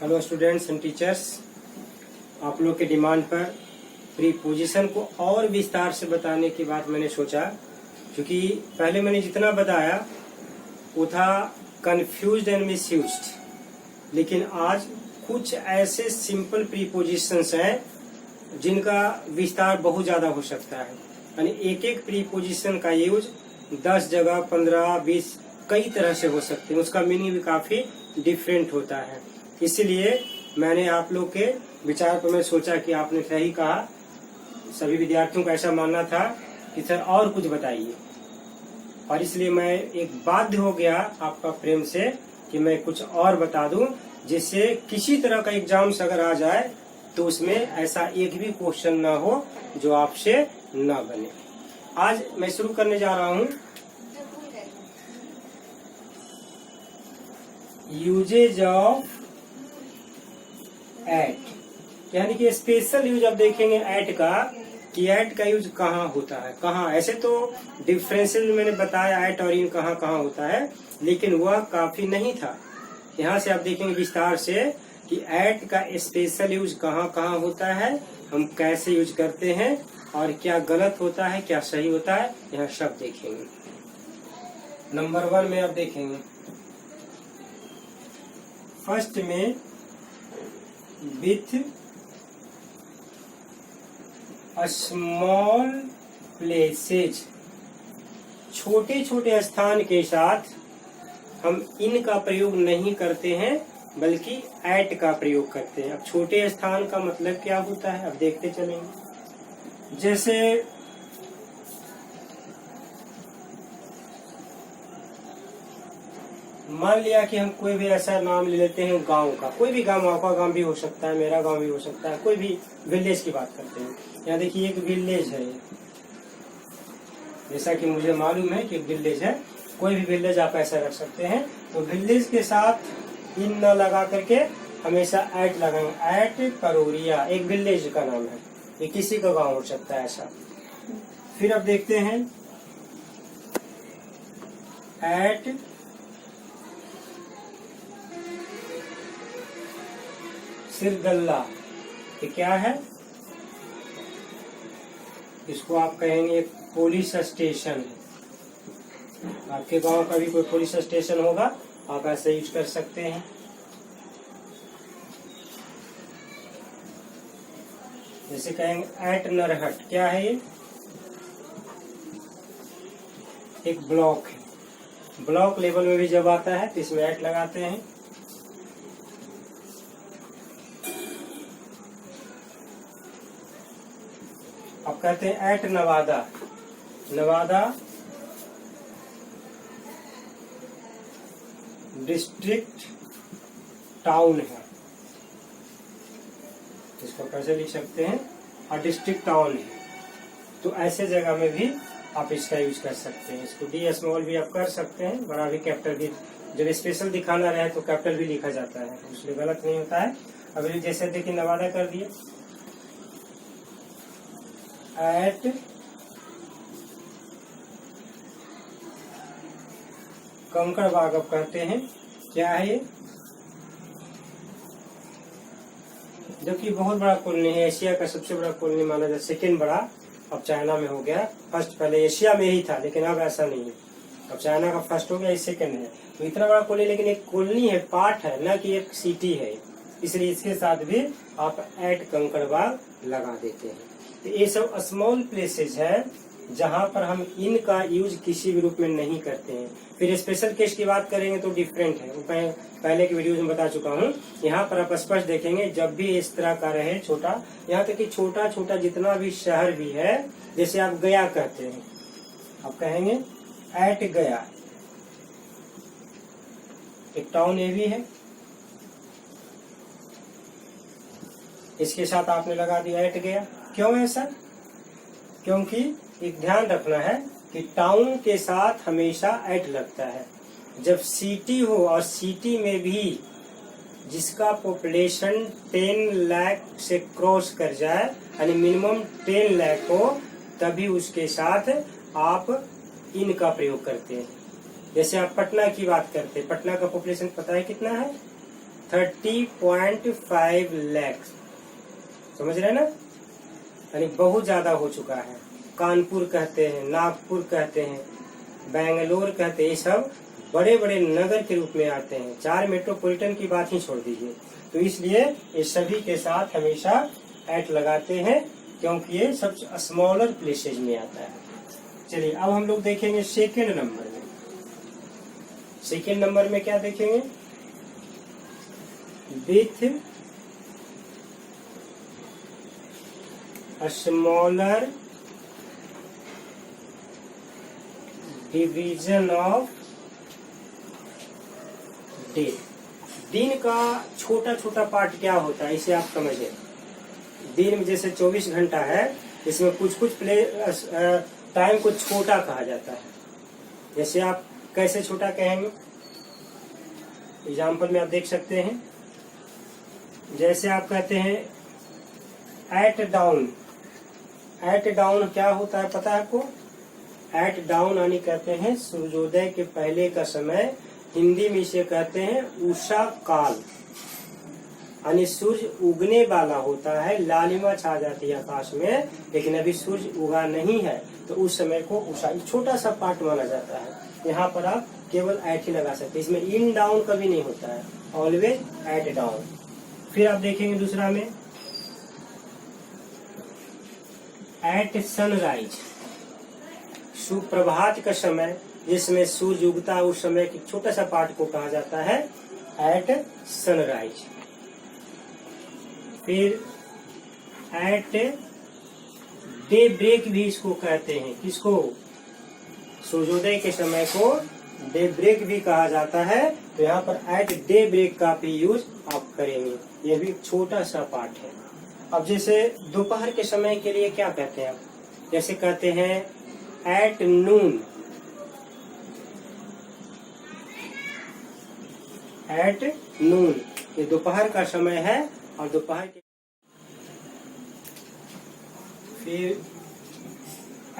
Hello students and teachers, आप लोग के डिमांड पर प्रीपोजिशन को और विस्तार से बताने की बात मैंने सोचा, क्योंकि पहले मैंने जितना बताया वो था कंफ्यूज्ड एंड मिसयूज्ड, लेकिन आज कुछ ऐसे सिंपल प्रीपोजिशंस हैं जिनका विस्तार बहुत ज्यादा हो सकता है। यानी एक एक प्रीपोजिशन का यूज 10 जगह 15 20 कई तरह से हो सकते हैं, उसका मीनिंग भी काफी डिफरेंट होता है। इसलिए मैंने आप लोग के विचार पर मैं सोचा कि आपने सही कहा, सभी विद्यार्थियों का ऐसा मानना था कि सर और कुछ बताइए, और इसलिए मैं एक बाध्य हो गया आपका प्रेम से कि मैं कुछ और बता दूं, जिससे किसी तरह का एग्जाम्स अगर आ जाए तो उसमें ऐसा एक भी क्वेश्चन ना हो जो आपसे ना बने। आज मैं शुरू करने जा रहा हूं यूजेज ऑफ एट, यानी कि स्पेशल यूज आप देखेंगे एट का, कि एट का यूज कहाँ होता है, कहाँ। ऐसे तो डिफरेंशियल मैंने बताया एट और इन कहाँ कहाँ होता है, लेकिन वह काफी नहीं था। यहाँ से आप देखेंगे विस्तार से कि एट का स्पेशल यूज कहाँ कहाँ होता है, हम कैसे यूज करते हैं और क्या गलत होता है क्या सही होता है, यहाँ सब देखेंगे। नंबर 1 में आप देखेंगे, फर्स्ट में विथ स्मॉल प्लेसेज, छोटे छोटे स्थान के साथ हम इन का प्रयोग नहीं करते हैं बल्कि एट का प्रयोग करते हैं। अब छोटे स्थान का मतलब क्या होता है, अब देखते चलेंगे। जैसे मान लिया कि हम कोई भी ऐसा नाम ले लेते हैं गांव का, कोई भी गांव, आपका गांव भी हो सकता है, मेरा गांव भी हो सकता है, कोई भी विलेज की बात करते हैं। यहाँ देखिए एक विलेज है, जैसा कि मुझे मालूम है कि विलेज है, कोई भी विलेज आप ऐसा रख सकते हैं। तो विलेज के साथ इन न लगा करके हमेशा एट लगाएंगे। एट करोरिया एक विलेज का नाम है, ये किसी का गांव हो सकता है ऐसा। फिर अब देखते हैं एट सिरगल्ला, ये क्या है, इसको आप कहेंगे पुलिस स्टेशन है। आपके गांव का भी कोई पुलिस स्टेशन होगा, आप ऐसे यूज कर सकते हैं। जैसे कहेंगे एट नरहट, क्या है ये, एक ब्लॉक है। ब्लॉक लेवल में भी जब आता है तो इसमें एट लगाते हैं। अब कहते हैं at Nawada, Nawada district town है, इसको कैसे लिख सकते हैं, और डिस्ट्रिक्ट टाउन है। तो ऐसे जगह में भी आप इसका यूज कर सकते हैं। इसको डी स्मॉल भी आप कर सकते हैं, बड़ा भी, कैपिटल भी। जब स्पेशल दिखाना रहे तो कैपिटल भी लिखा जाता है, इसलिए गलत नहीं होता है। अब जैसे देखिए नवादा कर दिए, एट कंकड़बाग अब कहते हैं, क्या है ये, जो कि बहुत बड़ा कॉलोनी है, एशिया का सबसे बड़ा कॉलोनी माना जाता है, सेकेंड बड़ा, अब चाइना में हो गया। फर्स्ट पहले एशिया में ही था, लेकिन अब ऐसा नहीं है, अब चाइना का फर्स्ट हो गया, ये सेकेंड है। तो इतना बड़ा कॉलोनी, लेकिन एक कॉलोनी है, पार्ट है, न कि एक सिटी है, इसलिए इसके साथ भी आप एट कंकड़बाग लगा देते हैं। तो ये सब स्मॉल प्लेसेज है जहां पर हम इन का यूज किसी भी रूप में नहीं करते हैं। फिर स्पेशल केस की बात करेंगे तो डिफरेंट है, वो पहले की वीडियो में बता चुका हूँ। यहाँ पर आप स्पष्ट देखेंगे, जब भी इस तरह का रहे छोटा, यहाँ तक कि छोटा छोटा जितना भी शहर भी है, जैसे आप गया कहते हैं, आप कहेंगे एट गया, एक टाउन ये भी है, इसके साथ आपने लगा दिया एट गया। क्यों ऐसा, क्योंकि एक ध्यान रखना है कि टाउन के साथ हमेशा एट लगता है। जब सिटी हो और सिटी में भी जिसका पॉपुलेशन 10 लाख से क्रॉस कर जाए, यानी मिनिमम 10 लाख हो, तभी उसके साथ आप इन का प्रयोग करते हैं। जैसे आप पटना की बात करते हैं, पटना का पॉपुलेशन पता है कितना है, 30.5 लाख। समझ रहे हैं ना, यानी बहुत ज्यादा हो चुका है। कानपुर कहते हैं, नागपुर कहते हैं, बेंगलोर कहते हैं, ये सब बड़े बड़े नगर के रूप में आते हैं। 4 मेट्रोपॉलिटन की बात ही छोड़ दीजिए। तो इसलिए ये सभी के साथ हमेशा एट लगाते हैं, क्योंकि ये सब स्मॉलर प्लेसेज में आता है। चलिए अब हम लोग देखेंगे सेकेंड नंबर में। सेकेंड नंबर में क्या देखेंगे, with smaller division of day. दिन का छोटा छोटा पार्ट क्या होता है, इसे आप समझें। दिन में जैसे 24 घंटा है, इसमें कुछ कुछ टाइम को छोटा कहा जाता है। जैसे आप कैसे छोटा कहेंगे, एग्जाम्पल में आप देख सकते हैं। जैसे आप कहते हैं एट डाउन। एट डाउन क्या होता है पता है आपको? एट डाउन यानी कहते हैं सूर्योदय के पहले का समय। हिंदी में इसे कहते हैं उषा काल, यानी सूर्य उगने वाला होता है, लालिमा छा जाती है आकाश में, लेकिन अभी सूर्य उगा नहीं है, तो उस समय को उषा, छोटा सा पार्ट माना जाता है। यहाँ पर आप केवल एट ही लगा सकते हैं, इसमें इन डाउन कभी नहीं होता है, ऑलवेज एट डाउन। फिर आप देखेंगे दूसरा में एट सनराइज। सुप्रभात का समय जिसमें सूर्य उगता है, उस समय के छोटा सा पार्ट को कहा जाता है एट सनराइज। फिर एट डे ब्रेक भी इसको कहते हैं। किसको? सूर्योदय के समय को डे ब्रेक भी कहा जाता है। तो यहाँ पर एट डे ब्रेक का भी यूज आप करेंगे, यह भी छोटा सा पार्ट है। अब जैसे दोपहर के समय के लिए क्या कहते हैं आप? जैसे कहते हैं एट नून। एट नून ये दोपहर का समय है, और दोपहर के फिर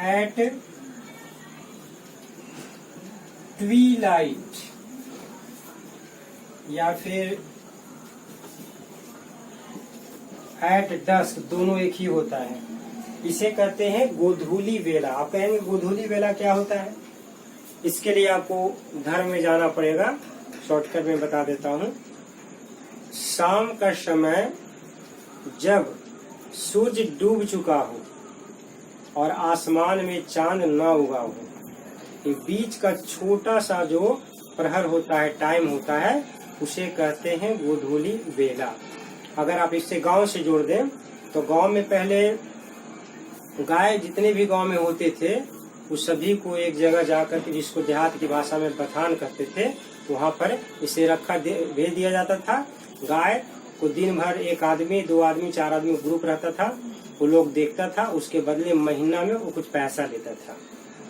एट ट्वीलाइट, या फिर एट डस्क, दोनों एक ही होता है। इसे कहते हैं गोधूली वेला। आप कहेंगे गोधूली वेला क्या होता है? इसके लिए आपको धर्म में जाना पड़ेगा, शॉर्टकट में बता देता हूँ। शाम का समय जब सूर्य डूब चुका हो और आसमान में चांद न उगा हो, ये बीच का छोटा सा जो प्रहर होता है, टाइम होता है, उसे कहते हैं गोधूली वेला। अगर आप इससे गांव से जोड़ दें तो गांव में पहले गाय जितने भी गांव में होते थे, उस सभी को एक जगह जाकर के, जिसको देहात की भाषा में बथान कहते थे, वहां पर इसे रखा भेज दिया जाता था। गाय को दिन भर एक आदमी, 2 आदमी, 4 आदमी ग्रुप रहता था, वो लोग देखता था, उसके बदले महीना में वो कुछ पैसा देता था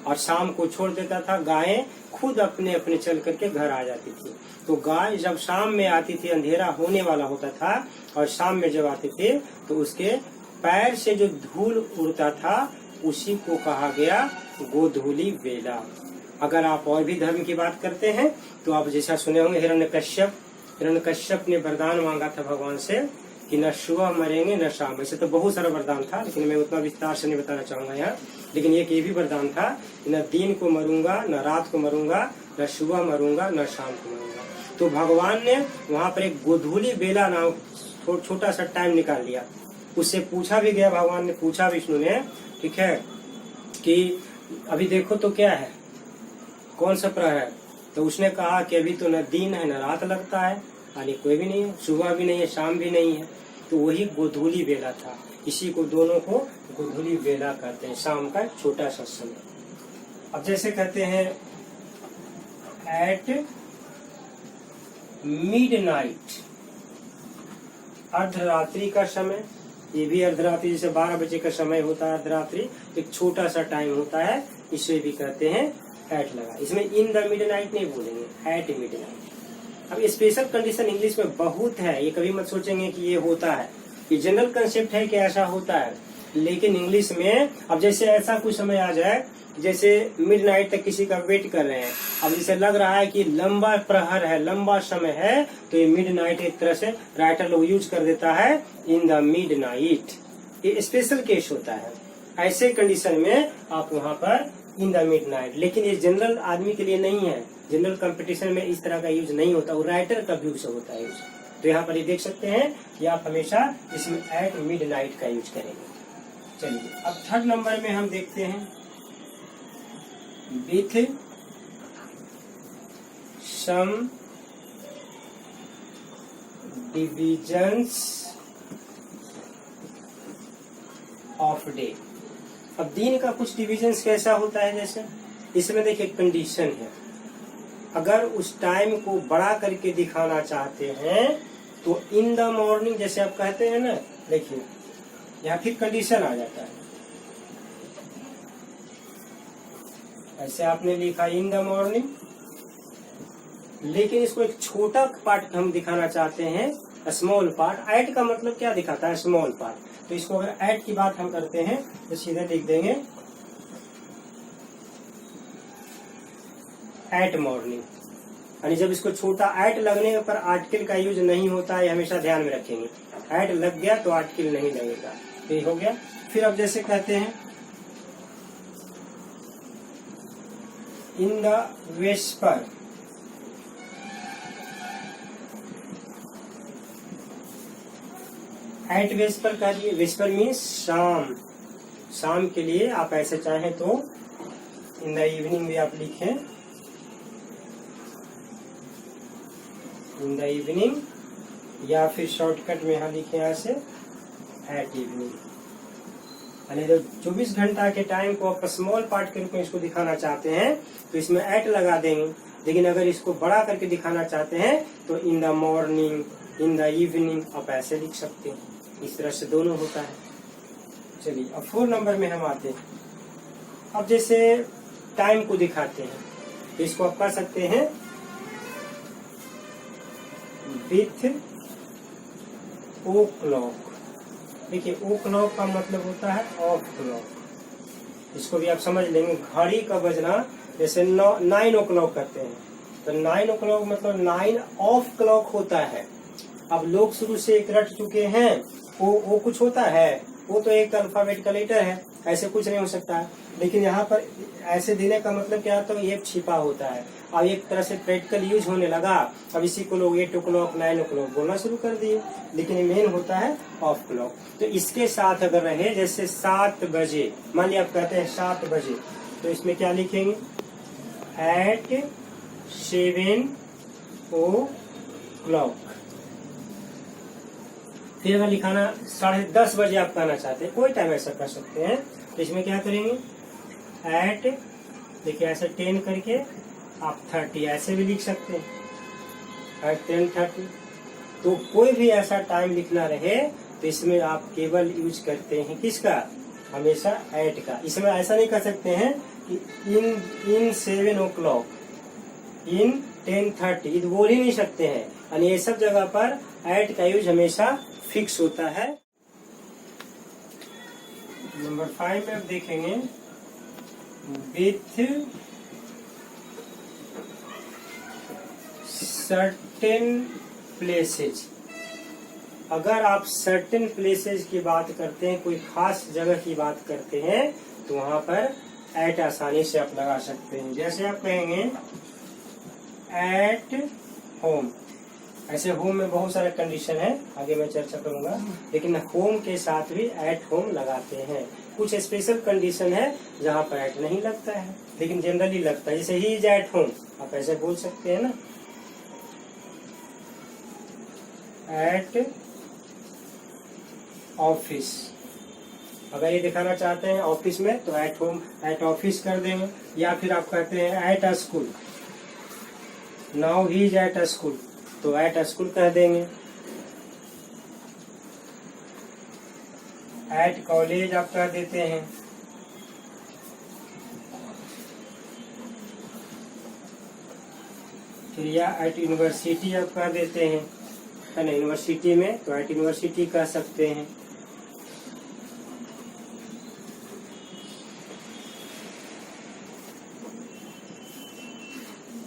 और शाम को छोड़ देता था। गायें खुद अपने अपने चल करके घर आ जाती थी। तो गाय जब शाम में आती थी, अंधेरा होने वाला होता था, और शाम में जब आते थे तो उसके पैर से जो धूल उड़ता था, उसी को कहा गया गोधूली वेला। अगर आप और भी धर्म की बात करते हैं तो आप जैसा सुने होंगे हिरण्यकश्यप ने वरदान मांगा था भगवान से कि न सुबह मरेंगे न शाम। वैसे तो बहुत सारा वरदान था, लेकिन मैं उतना विस्तार से नहीं बताना चाहूंगा यहाँ। लेकिन ये भी वरदान था, न दिन को मरूंगा, न रात को मरूंगा, न सुबह मरूंगा, न शाम को मरूंगा। तो भगवान ने वहां पर एक गोधूली बेला नाम छोटा सा टाइम निकाल लिया। उससे पूछा भी गया, भगवान ने पूछा विष्णु ने, ठीक है, कि अभी देखो तो क्या है, कौन सा प्रहर है? तो उसने कहा कि अभी तो न दिन है न रात लगता है, यानी कोई भी नहीं है, सुबह भी नहीं है, शाम भी नहीं है। तो वही गोधूली बेला था। इसी को दोनों को गोधूली बेला कहते हैं, शाम का छोटा सा समय। अब जैसे कहते हैं एट मिडनाइट, अर्धरात्रि का समय। ये भी अर्धरात्रि, जैसे 12 बजे का समय होता है अर्धरात्रि, एक छोटा सा टाइम होता है, इसे भी कहते हैं एट लगा। इसमें इन द मिडनाइट नहीं बोलेंगे, एट मिडनाइट। अब स्पेशल कंडीशन इंग्लिश में बहुत है, ये कभी मत सोचेंगे कि ये होता है। ये जनरल कंसेप्ट है कि ऐसा होता है, लेकिन इंग्लिश में अब जैसे ऐसा कुछ समय आ जाए जैसे मिडनाइट तक किसी का वेट कर रहे हैं, अब जैसे लग रहा है कि लंबा प्रहर है, लंबा समय है, तो ये मिडनाइट एक तरह से राइटर लोग यूज कर देता है इन द मिडनाइट। ये स्पेशल केस होता है, ऐसे कंडीशन में आप वहाँ पर इन द मिडनाइट। लेकिन ये जनरल आदमी के लिए नहीं है, जनरल कंपटीशन में इस तरह का यूज नहीं होता, वो राइटर का यूज होता है यूज। तो यहाँ पर ये देख सकते हैं कि आप हमेशा इसमें एट मिडनाइट का यूज करेंगे। चलिए अब थर्ड नंबर में हम देखते हैं with some divisions of day. अब दिन का कुछ डिविजन्स कैसा होता है, जैसे इसमें देखिए कंडीशन है, अगर उस टाइम को बड़ा करके दिखाना चाहते हैं तो इन द मॉर्निंग जैसे आप कहते हैं ना, देखिए यहाँ फिर कंडीशन आ जाता है, ऐसे आपने लिखा इन द मॉर्निंग, लेकिन इसको एक छोटा पार्ट हम दिखाना चाहते हैं, स्मॉल पार्ट। एट का मतलब क्या दिखाता है, स्मॉल पार्ट। तो इसको अगर एट की बात हम करते हैं तो सीधे लिख देंगे एट मॉर्निंग। यानी जब इसको छोटा एट लगने पर आर्टिकल का यूज नहीं होता है, हमेशा ध्यान में रखेंगे। एट लग गया तो आर्टिकल नहीं लगेगा, ये हो गया। फिर अब जैसे कहते हैं in the vesper, at vesper कह दिए, वेस्पर मीन्स शाम, शाम के लिए आप ऐसे चाहें तो इन द इवनिंग भी आप लिखें, इन द इवनिंग, या फिर शॉर्टकट में यहाँ लिखे यहाँ से एट इवनिंग। यानी जब 24 घंटा के टाइम को आप स्मॉल पार्ट के रूप में इसको दिखाना चाहते हैं तो इसमें एट लगा देंगे, लेकिन अगर इसको बड़ा करके दिखाना चाहते हैं तो in the morning, in the evening आप ऐसे लिख सकते हैं। इस तरह से दोनों होता है। चलिए अब 4 नंबर में हम आते हैं। अब जैसे टाइम को दिखाते हैं तो इसको आप कर सकते हैं विथ ओ क्लॉक। देखिए ओ क्लॉक का मतलब होता है ऑफ क्लॉक। इसको भी आप समझ लेंगे, घड़ी का बजना, जैसे 9 ओ क्लॉक करते हैं तो 9 ओ क्लॉक मतलब 9 ऑफ क्लॉक होता है। अब लोग शुरू से एक रट चुके हैं, वो कुछ होता है, वो तो एक अल्फाबेट का लेटर है, ऐसे कुछ नहीं हो सकता है। लेकिन यहाँ पर ऐसे देने का मतलब क्या होता है, ये छिपा होता है। अब एक तरह से प्रैक्टिकल यूज होने लगा, अब इसी को लोग 8 ओ क्लॉक 9 ओ क्लॉक बोलना शुरू कर दिए, लेकिन ये मेन होता है ऑफ क्लॉक। तो इसके साथ अगर रहे जैसे 7 बजे, मान लिया आप कहते हैं 7 बजे, तो इसमें क्या लिखेंगे एट 7 ओ क्लॉक। फिर अगर लिखाना 10:30 बजे आप कहना चाहते हैं, कोई टाइम ऐसा कर सकते हैं, तो इसमें क्या करेंगे एट, देखिए ऐसे 10 करके आप 30 ऐसे भी लिख सकते हैं एट 10:30। तो कोई भी ऐसा टाइम लिखना रहे तो इसमें आप केवल यूज करते हैं किसका, हमेशा एट का। इसमें ऐसा नहीं कर सकते हैं कि इन 7 ओ क्लॉक, इन 10:30, तो बोल ही नहीं सकते हैं। यानी ये सब जगह पर एट का यूज हमेशा फिक्स होता है। नंबर 5 में आप देखेंगे विथ सर्टेन प्लेसेज। अगर आप सर्टेन प्लेसेज की बात करते हैं, कोई खास जगह की बात करते हैं, तो वहां पर एट आसानी से आप लगा सकते हैं। जैसे आप कहेंगे एट होम, ऐसे होम में बहुत सारे कंडीशन है, आगे मैं चर्चा करूंगा, लेकिन होम के साथ भी एट होम लगाते हैं। कुछ स्पेशल कंडीशन है जहाँ पर एट नहीं लगता है, लेकिन जनरली लगता है, जैसे ही इज एट होम, आप ऐसे बोल सकते हैं ना, एट ऑफिस। अगर ये दिखाना चाहते हैं ऑफिस में तो एट होम, एट ऑफिस कर देंगे। या फिर आप कहते हैं at a school, now he is at a school, तो एट अ स्कूल कह देंगे। एट कॉलेज आप कह देते हैं। फिर या एट यूनिवर्सिटी आप कह देते हैं, है ना, यूनिवर्सिटी में तो एट यूनिवर्सिटी कह सकते हैं।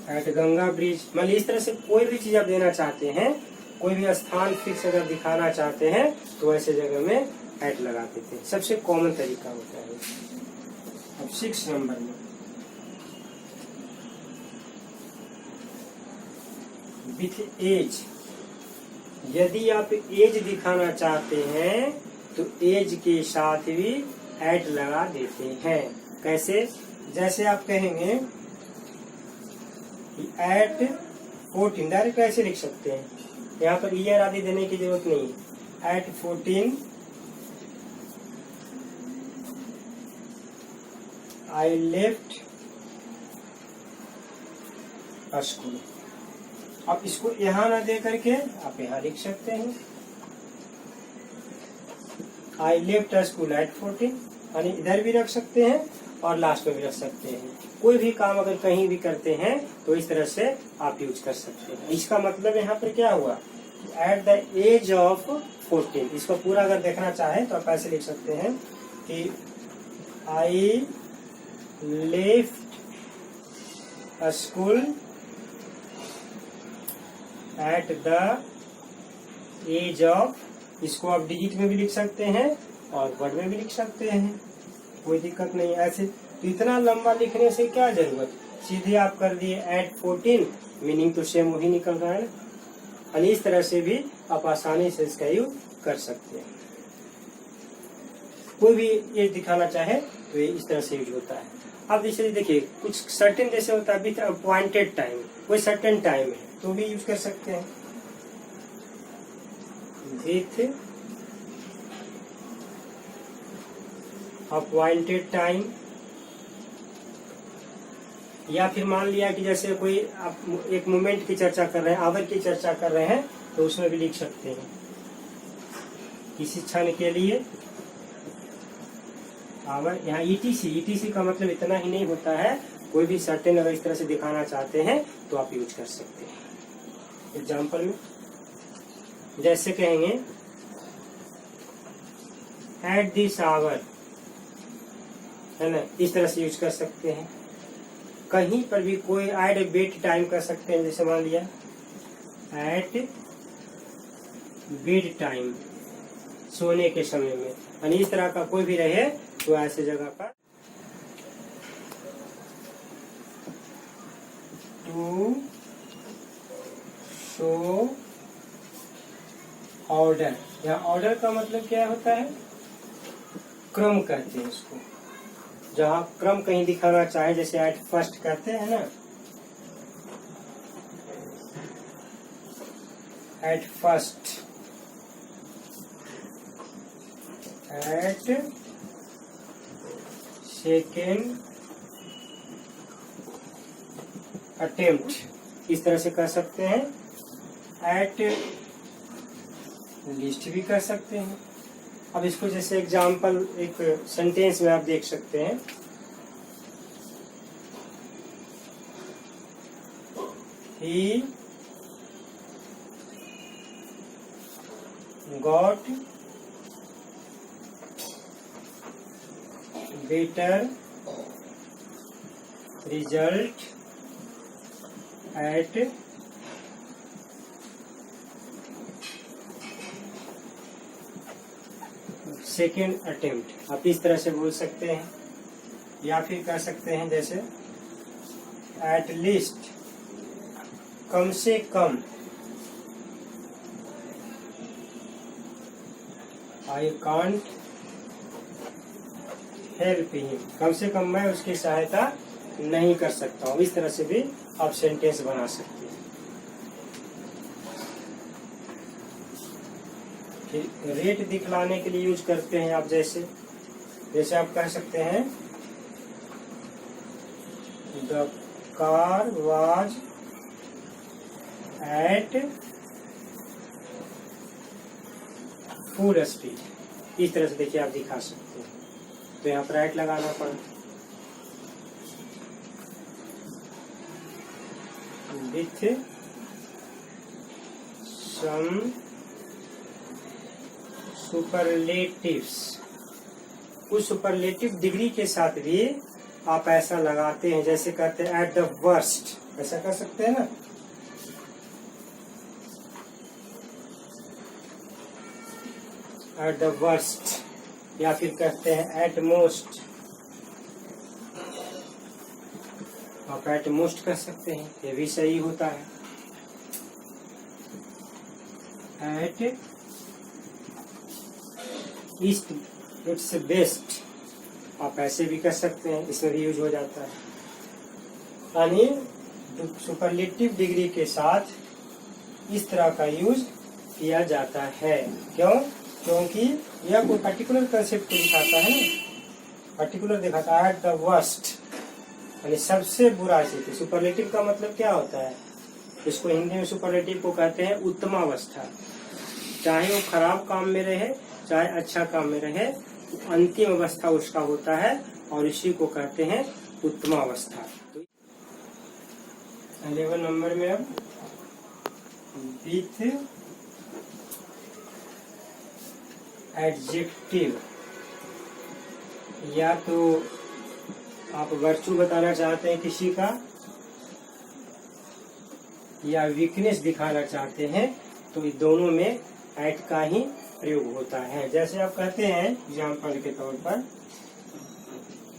एट गंगा ब्रिज, मान लीजिए इस तरह से कोई भी चीज आप देना चाहते हैं, कोई भी स्थान फिक्स अगर दिखाना चाहते हैं तो ऐसे जगह में एट लगा देते हैं। सबसे कॉमन तरीका होता है। अब 6 नंबर में विथ एज, यदि आप एज दिखाना चाहते हैं तो एज के साथ भी एट लगा देते हैं। कैसे? जैसे आप कहेंगे एट 14, डायरेक्ट ऐसे लिख सकते हैं, यहाँ पर ईयर आदि देने की जरूरत नहीं है। At 14 I left school. आप इसको यहाँ ना दे करके आप यहाँ लिख सकते हैं आई लेफ्ट स्कूल एट 14, यानी इधर भी रख सकते हैं और लास्ट में भी रख सकते हैं। कोई भी काम अगर कहीं भी करते हैं तो इस तरह से आप यूज कर सकते हैं। इसका मतलब यहाँ पर क्या हुआ, एट द एज ऑफ 14। इसको पूरा अगर देखना चाहे तो आप ऐसे लिख सकते हैं कि I left school at the age of, इसको आप डिजिट में भी लिख सकते हैं और वर्ड में भी लिख सकते हैं, कोई दिक्कत नहीं। ऐसे तो इतना लंबा लिखने से क्या जरूरत, सीधे आप कर दिए एट 14, मीनिंग तो सेम वही निकल रहा है ना। इस तरह से भी आप आसानी से इसका यूज कर सकते हैं। कोई भी ये दिखाना चाहे तो ये इस तरह से यूज होता है। अब जैसे देखिए कुछ सर्टेन जैसे होता है विथ अपॉइंटेड टाइम, कोई सर्टेन टाइम है तो भी यूज कर सकते हैं विथ अपॉइंटेड टाइम। या फिर मान लिया कि जैसे कोई आप एक मोमेंट की चर्चा कर रहे हैं, आवर की चर्चा कर रहे हैं, तो उसमें भी लिख सकते हैं किसी क्षण के लिए आवर। यहाँ ईटीसी का मतलब इतना ही नहीं होता है, कोई भी सर्टेन अगर इस तरह से दिखाना चाहते हैं तो आप यूज कर सकते हैं। एग्जाम्पल में जैसे कहेंगे एट दिस आवर, है ना, इस तरह से यूज कर सकते हैं। कहीं पर भी कोई एट बेड टाइम कर सकते हैं, जैसे मान लिया एट बेड टाइम, सोने के समय में, यानी इस तरह का कोई भी रहे तो ऐसे जगह पर टू शो ऑर्डर। यहाँ ऑर्डर का मतलब क्या होता है, क्रम कहते हैं उसको। जहाँ क्रम कहीं दिखाना चाहे, जैसे एट फर्स्ट कहते हैं ना, at first, at second attempt, इस तरह से कर सकते हैं। एट लिस्ट भी कर सकते हैं। अब इसको जैसे एग्जाम्पल एक सेंटेंस में आप देख सकते हैं, he got better result at second attempt, आप इस तरह से बोल सकते हैं। या फिर कह सकते हैं जैसे एट लीस्ट, कम से कम, आई कांट हेल्प हिम, कम से कम मैं उसकी सहायता नहीं कर सकता हूँ। इस तरह से भी आप सेंटेंस बना सकते हैं। फिर रेट दिखलाने के लिए यूज करते हैं आप, जैसे आप कह सकते हैं the car was at full speed, इस तरह से देखिए आप दिखा सकते हैं। तो यहाँ पर एट लगाना पड़ा। विथ सम सुपरलेटिव्स, उस सुपरलेटिव डिग्री के साथ भी आप ऐसा लगाते हैं। जैसे कहते हैं एट द वर्स्ट, ऐसा कर सकते हैं ना। एट द वर्स्ट या फिर कहते हैं एट मोस्ट, आप एट मोस्ट कर सकते हैं, ये भी सही होता है। एट ईस्ट इट्स बेस्ट, आप ऐसे भी कर सकते हैं, इसमें भी यूज हो जाता है। यानी सुपरलेटिव डिग्री के साथ इस तरह का यूज किया जाता है। क्यों? क्योंकि यह कोई पर्टिकुलर कंसेप्ट को दिखाता है, पर्टिकुलर दिखाता है। एट द वर्स्ट यानी सबसे बुरा स्थिति। सुपरलेटिव का मतलब क्या होता है? इसको हिंदी में सुपरलेटिव को कहते हैं उत्तमावस्था। चाहे वो खराब काम में रहे चाहे अच्छा काम में रहे, तो अंतिम अवस्था उसका होता है और इसी को कहते हैं उत्तमावस्था। 11 नंबर में अब विथ एडजेक्टिव, या तो आप वर्चू बताना चाहते हैं किसी का या वीकनेस दिखाना चाहते हैं, तो ये दोनों में एट का ही प्रयोग होता है। जैसे आप कहते हैं एग्जाम्पल के तौर पर,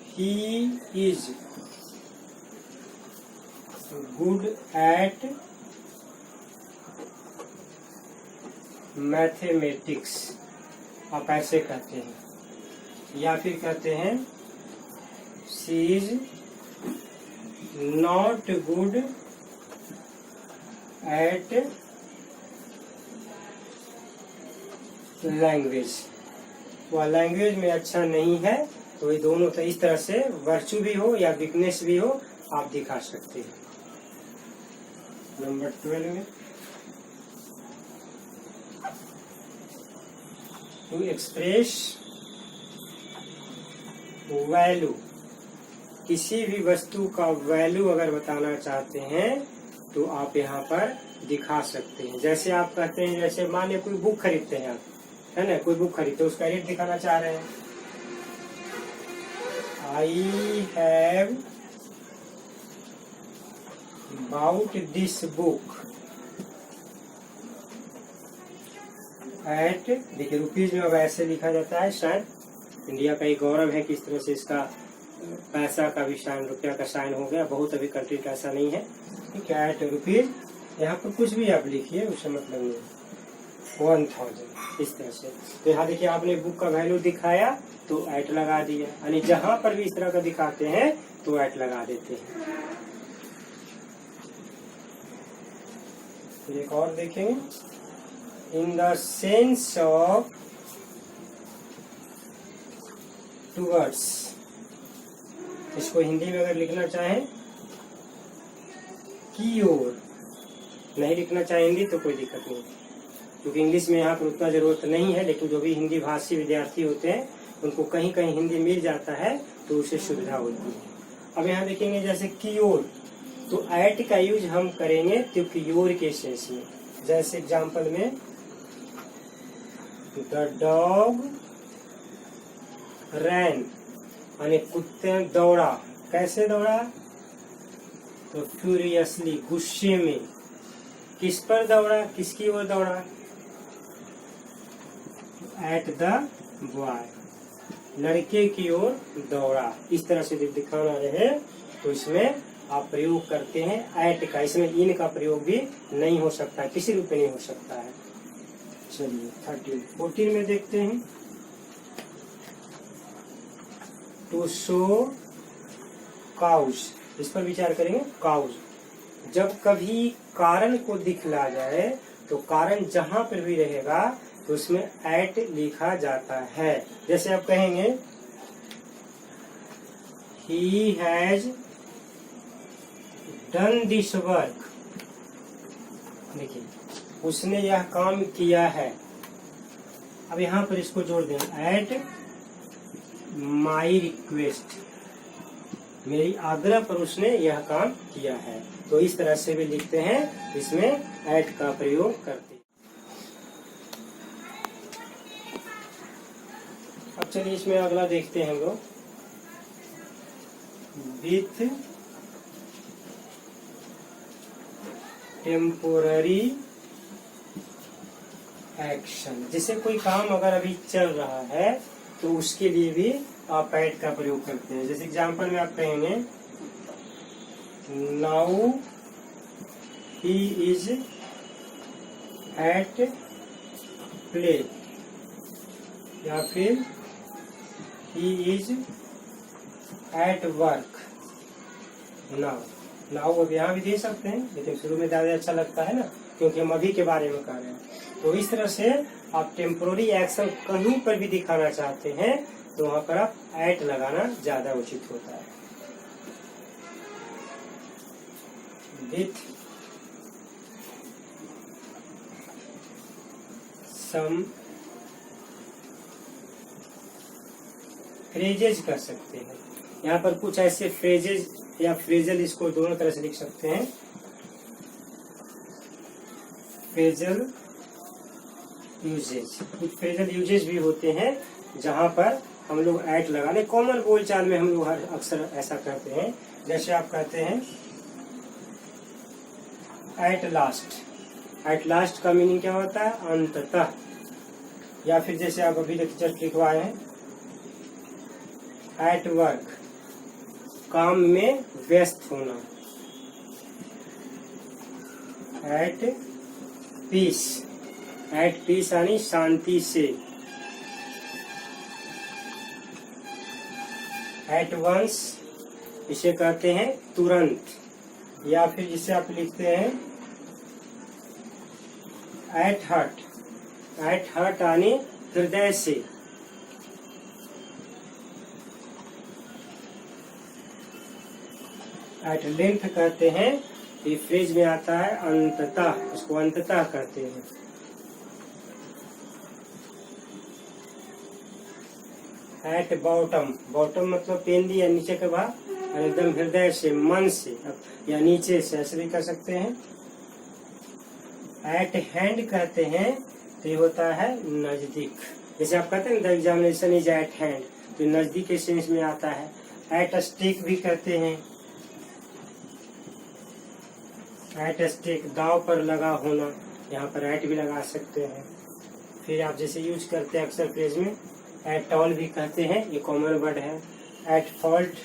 he is good at mathematics, आप ऐसे कहते हैं। या फिर कहते हैं she is not good at language, वह लैंग्वेज में अच्छा नहीं है। तो ये दोनों तो इस तरह से वर्चू भी हो या वीकनेस भी हो, आप दिखा सकते हैं। नंबर 12 में टू एक्सप्रेस वैल्यू, किसी भी वस्तु का वैल्यू अगर बताना चाहते हैं तो आप यहाँ पर दिखा सकते हैं। जैसे आप कहते हैं, जैसे मान लिया कोई बुक खरीदते हैं आप, है ना, कोई बुक खरीदते हैं, उसका रेट दिखाना चाह रहे हैं। I have bought this book at, देखिए रुपीज में अब ऐसे लिखा जाता है। शायद इंडिया का एक गौरव है कि इस तरह से इसका पैसा का भी साइन, रुपया का साइन हो गया। बहुत अभी कंट्री का ऐसा नहीं है। ठीक है, एट रुपीज, यहाँ पर कुछ भी आप लिखिए, उससे मतलब नहीं। 1000 इस तरह से। तो यहाँ देखिए आपने बुक का वैल्यू दिखाया तो एट लगा दिया। यानी जहां पर भी इस तरह का दिखाते हैं तो एट लगा देते हैं। एक और देखेंगे, in the sense of towards, इसको हिंदी में अगर लिखना चाहें की ओर, नहीं लिखना चाहेंगे तो कोई दिक्कत नहीं, क्योंकि इंग्लिश में यहाँ पर उतना जरूरत नहीं है। लेकिन जो भी हिंदी भाषी विद्यार्थी होते हैं उनको कहीं कहीं हिंदी मिल जाता है तो उसे सुविधा होती है। अब यहाँ देखेंगे जैसे की ओर, तो एट का यूज हम करेंगे तो की ओर के सेंस में। जैसे एग्जाम्पल में द डॉग रैन, यानी कुत्ते ने दौड़ा। कैसे दौड़ा? तो फ्यूरियसली, गुस्से में। किस पर दौड़ा? किसकी ओर दौड़ा? एट द बॉय, लड़के की ओर दौड़ा। इस तरह से दिखाना रहे तो इसमें आप प्रयोग करते हैं एट का। इसमें इन का प्रयोग भी नहीं हो सकता है, किसी रूप में नहीं हो सकता है। चलिए 14 में देखते हैं, टू शो काउज, इस पर विचार करेंगे। काउज, जब कभी कारण को दिखला जाए तो कारण जहां पर भी रहेगा तो उसमें एट लिखा जाता है। जैसे आप कहेंगे he has done this work, देखिए उसने यह काम किया है। अब यहाँ पर इसको जोड़ दें, एट माई रिक्वेस्ट, मेरी आग्रह पर उसने यह काम किया है। तो इस तरह से भी लिखते हैं, इसमें एट का प्रयोग करते हैं। अब चलिए इसमें अगला देखते हैं हम लोग, विथ टेम्पोररी एक्शन, जैसे कोई काम अगर अभी चल रहा है तो उसके लिए भी आप एट का प्रयोग करते हैं। जैसे एग्जांपल में आप कहेंगे now he is at play, या फिर he is at work now. Now अब यहाँ भी दे सकते हैं, लेकिन शुरू में ज्यादा अच्छा लगता है ना, क्योंकि हम अभी के बारे में कर रहे हैं। तो इस तरह से आप टेम्पोररी एक्शन कहीं पर भी दिखाना चाहते हैं तो वहां पर आप एट लगाना ज्यादा उचित होता है। विथ सम फ्रेजेज कर सकते हैं। यहाँ पर कुछ ऐसे फ्रेजेज या फ्रेजल, इसको दोनों तरह से लिख सकते हैं। फ्रेजल यूजेज, कुछ फ्रेजल यूजेज भी होते हैं जहां पर हम लोग एट लगाने, कॉमन बोलचाल में हम लोग अक्सर ऐसा करते हैं। जैसे आप कहते हैं एट लास्ट। एट लास्ट का मीनिंग क्या होता है? अंततः। या फिर जैसे आप अभी जस्ट लिखवाए हैं एट वर्क, काम में व्यस्त होना। एट पीस, एट पीस यानी शांति से। एट वंस, इसे कहते हैं तुरंत। या फिर जिसे आप लिखते हैं एट हार्ट, एट हार्ट यानी हृदय से। एट लेंथ कहते हैं, ये फ्रेज में आता है अंततः, उसको अंततः कहते हैं। एट बॉटम, बॉटम मतलब पेंदी या नीचे का भाग, और एकदम हृदय से, मन से या नीचे से, ऐसे भी कर सकते हैं। एट हैंड कहते हैं तो ये होता है नजदीक। जैसे आप कहते हैं the examination is eight hand, तो नजदीक के सेंस में आता है। एट स्टेक भी कहते हैं। एट स्टेक, दाव पर लगा होना, यहाँ पर एट भी लगा सकते हैं। फिर आप जैसे यूज करते हैं अक्सर फ्रेज में एट ऑल भी कहते हैं, ये कॉमन वर्ड है। एट फॉल्ट,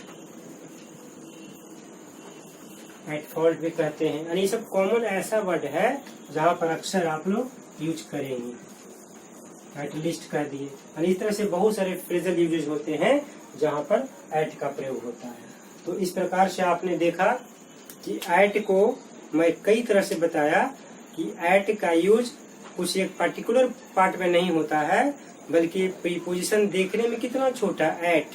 एट फॉल्ट भी कहते हैं। यानी ये सब कॉमन ऐसा वर्ड है जहाँ पर अक्सर आप लोग यूज करेंगे। एट लीस्ट कह दिए। यानी इस तरह से बहुत सारे फ्रेजल यूजेज होते हैं जहाँ पर एट का प्रयोग होता है। तो इस प्रकार से आपने देखा कि एट को मैं कई तरह से बताया कि एट का यूज कुछ एक पर्टिकुलर पार्ट में नहीं होता है, बल्कि प्रीपोजिशन देखने में कितना छोटा एट,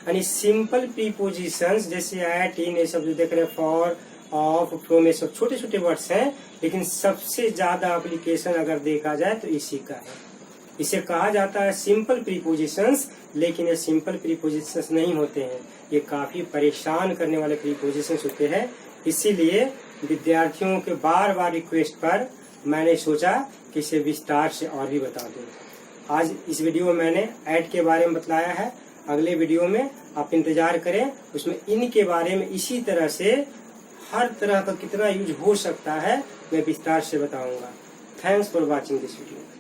यानी सिंपल प्रीपोजिशंस जैसे एट, इन, ये सब जो देख रहे हैं, फॉर, ऑफ, फ्रॉम, ये सब छोटे छोटे वर्ड्स हैं, लेकिन सबसे ज्यादा एप्लीकेशन अगर देखा जाए तो इसी का है। इसे कहा जाता है सिंपल प्रीपोजिशंस, लेकिन ये सिंपल प्रीपोजिशंस नहीं होते हैं, ये काफी परेशान करने वाले प्रीपोजिशंस होते हैं। इसीलिए विद्यार्थियों के बार बार रिक्वेस्ट पर मैंने सोचा कि इसे विस्तार से और भी बता दूं। आज इस वीडियो में मैंने ऐड के बारे में बतलाया है, अगले वीडियो में आप इंतजार करें, उसमें इन के बारे में इसी तरह से हर तरह का कितना यूज हो सकता है मैं विस्तार से बताऊंगा। Thanks for watching this video.